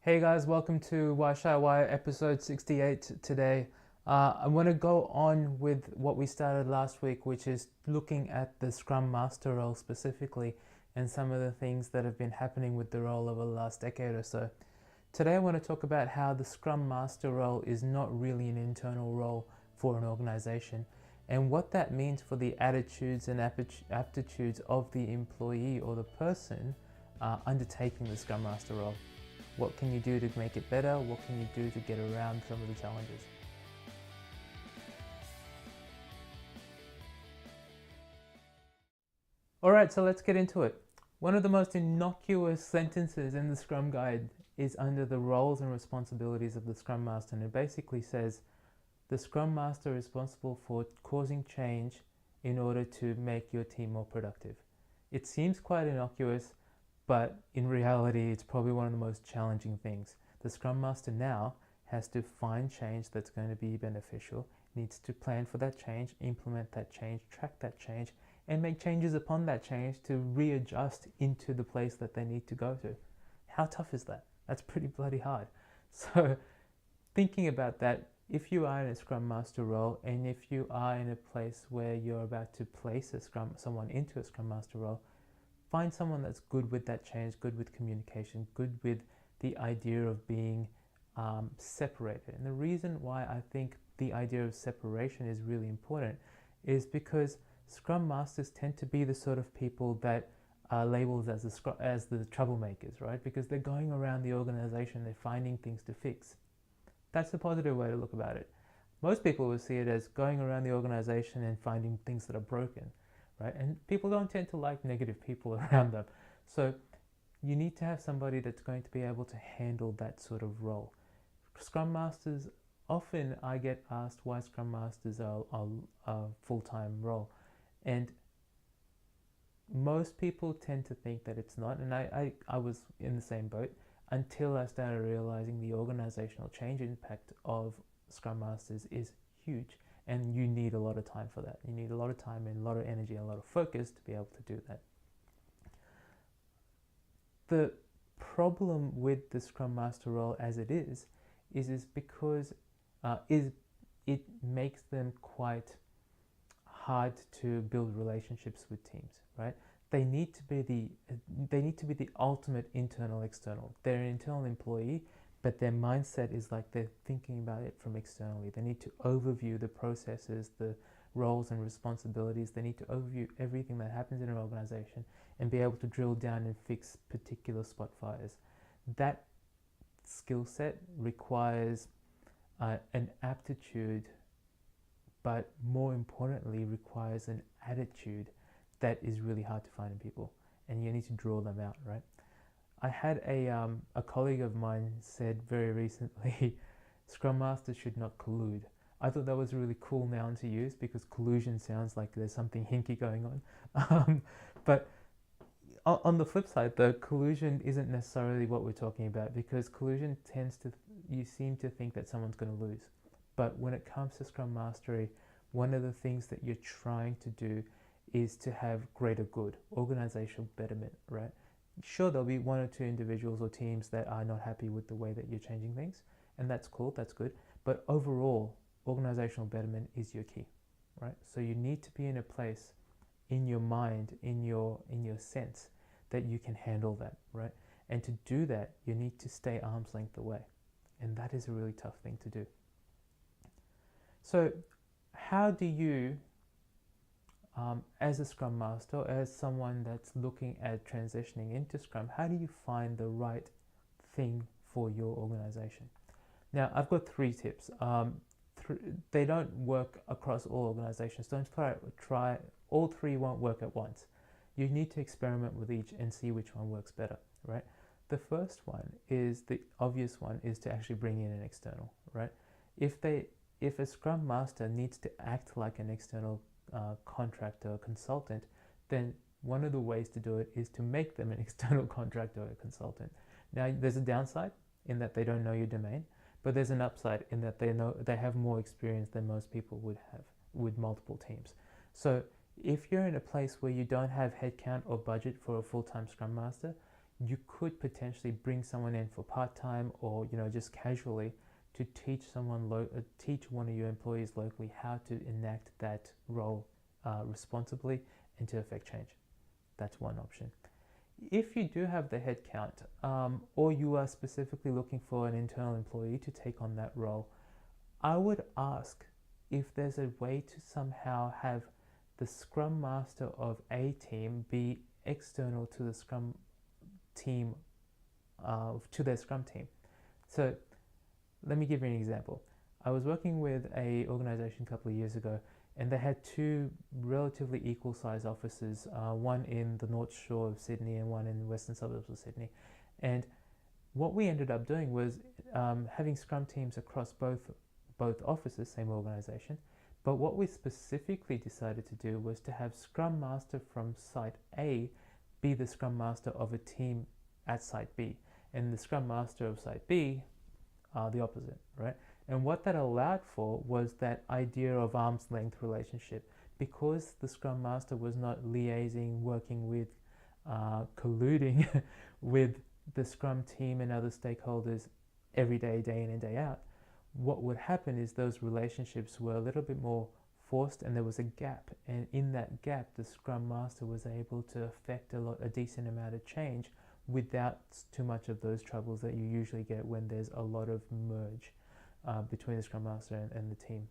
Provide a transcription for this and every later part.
Hey guys, welcome to Why Shy Why episode 68 today. I want to go on with what we started last week, which is looking at the Scrum Master role specifically and some of the things that have been happening with the role over the last decade or so. Today I want to talk about how the Scrum Master role is not really an internal role for an organization and what that means for the attitudes and aptitudes of the employee or the person undertaking the Scrum Master role. What can you do to make it better? What can you do to get around some of the challenges? All right, so let's get into it. One of the most innocuous sentences in the Scrum Guide is under the roles and responsibilities of the Scrum Master, and it basically says the Scrum Master is responsible for causing change in order to make your team more productive. It seems quite innocuous, but in reality, it's probably one of the most challenging things. The Scrum Master now has to find change that's going to be beneficial, needs to plan for that change, implement that change, track that change, and make changes upon that change to readjust into the place that they need to go to. How tough is that? That's pretty bloody hard. So thinking about that, if you are in a Scrum Master role and if you are in a place where you're about to place someone into a Scrum Master role, find someone that's good with that change, good with communication, good with the idea of being separated. And the reason why I think the idea of separation is really important is because Scrum Masters tend to be the sort of people that are labeled as the troublemakers, right? Because they're going around the organization, they're finding things to fix. That's the positive way to look about it. Most people will see it as going around the organization and finding things that are broken, right? And people don't tend to like negative people around them. So you need to have somebody that's going to be able to handle that sort of role. Scrum Masters, often I get asked why Scrum Masters are a full-time role. And most people tend to think that it's not. And I was in the same boat until I started realizing the organizational change impact of Scrum Masters is huge. And you need a lot of time for that. You need a lot of time and a lot of energy and a lot of focus to be able to do that. The problem with the Scrum Master role as it is because it makes them quite hard to build relationships with teams, right? They need to be the ultimate internal external. They're an internal employee, but their mindset is like they're thinking about it from externally. They need to overview the processes, the roles and responsibilities. They need to overview everything that happens in an organization and be able to drill down and fix particular spot fires. That skill set requires an aptitude, but more importantly requires an attitude that is really hard to find in people, and you need to draw them out, right? I had a colleague of mine said very recently, Scrum Masters should not collude. I thought that was a really cool noun to use because collusion sounds like there's something hinky going on. But on the flip side, though, collusion isn't necessarily what we're talking about because collusion you seem to think that someone's going to lose. But when it comes to Scrum Mastery, one of the things that you're trying to do is to have greater good, organizational betterment, right? Sure, there'll be one or two individuals or teams that are not happy with the way that you're changing things, and that's cool, that's good. But overall, organizational betterment is your key, right? So you need to be in a place in your mind, in your sense, that you can handle that, right? And to do that, you need to stay arm's length away. And that is a really tough thing to do. So how do you, as a Scrum Master, as someone that's looking at transitioning into Scrum, how do you find the right thing for your organization? Now, I've got 3 tips. They don't work across all organizations. Don't try, all 3 won't work at once. You need to experiment with each and see which one works better, right? The first one is, the obvious one, is to actually bring in an external, right? If a Scrum Master needs to act like an external contractor or consultant, then one of the ways to do it is to make them an external contractor or consultant. Now, there's a downside in that they don't know your domain, but there's an upside in that they have more experience than most people would have with multiple teams. So if you're in a place where you don't have headcount or budget for a full-time Scrum Master, you could potentially bring someone in for part-time, or just casually, to teach teach one of your employees locally how to enact that role responsibly and to affect change. That's one option. If you do have the headcount, or you are specifically looking for an internal employee to take on that role, I would ask if there's a way to somehow have the Scrum Master of a team be external to the Scrum team, to their Scrum team. So let me give you an example. I was working with an organization a couple of years ago, and they had two relatively equal sized offices, one in the North Shore of Sydney and one in the western suburbs of Sydney. And what we ended up doing was having Scrum teams across both offices, same organization. But what we specifically decided to do was to have Scrum Master from Site A be the Scrum Master of a team at Site B, and the Scrum Master of Site B the opposite, right? And what that allowed for was that idea of arm's length relationship. Because the Scrum Master was not liaising, working with, colluding with the Scrum team and other stakeholders every day, day in and day out, what would happen is those relationships were a little bit more forced, and there was a gap. And in that gap, the Scrum Master was able to affect a decent amount of change without too much of those troubles that you usually get when there's a lot of merge between the Scrum Master and the team.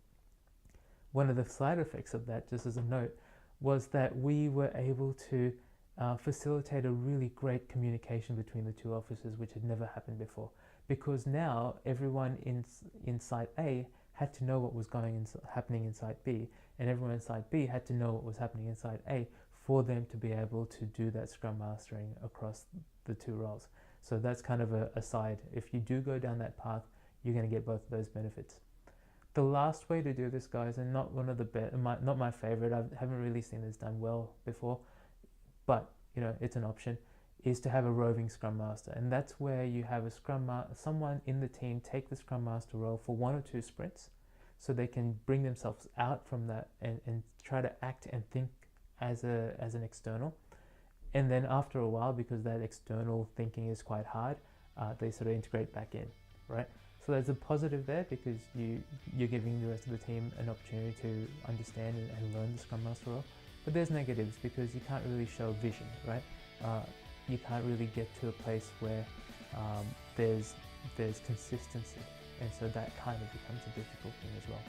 One of the side effects of that, just as a note, was that we were able to facilitate a really great communication between the two offices, which had never happened before. Because now everyone in Site A had to know what was happening in Site B, and everyone in Site B had to know what was happening in Site A for them to be able to do that Scrum Mastering across the two roles. So that's kind of a side. If you do go down that path, you're going to get both of those benefits. The last way to do this, guys, and not one of the not my favorite, I haven't really seen this done well before, but it's an option, is to have a roving Scrum Master. And that's where you have someone in the team take the Scrum Master role for 1 or 2 sprints, so they can bring themselves out from that and try to act and think as an external. And then after a while, because that external thinking is quite hard, they sort of integrate back in, right? So there's a positive there, because you're giving the rest of the team an opportunity to understand and learn the Scrum Master role. But there's negatives, because you can't really show vision, right? You can't really get to a place where there's consistency, and so that kind of becomes a difficult thing as well.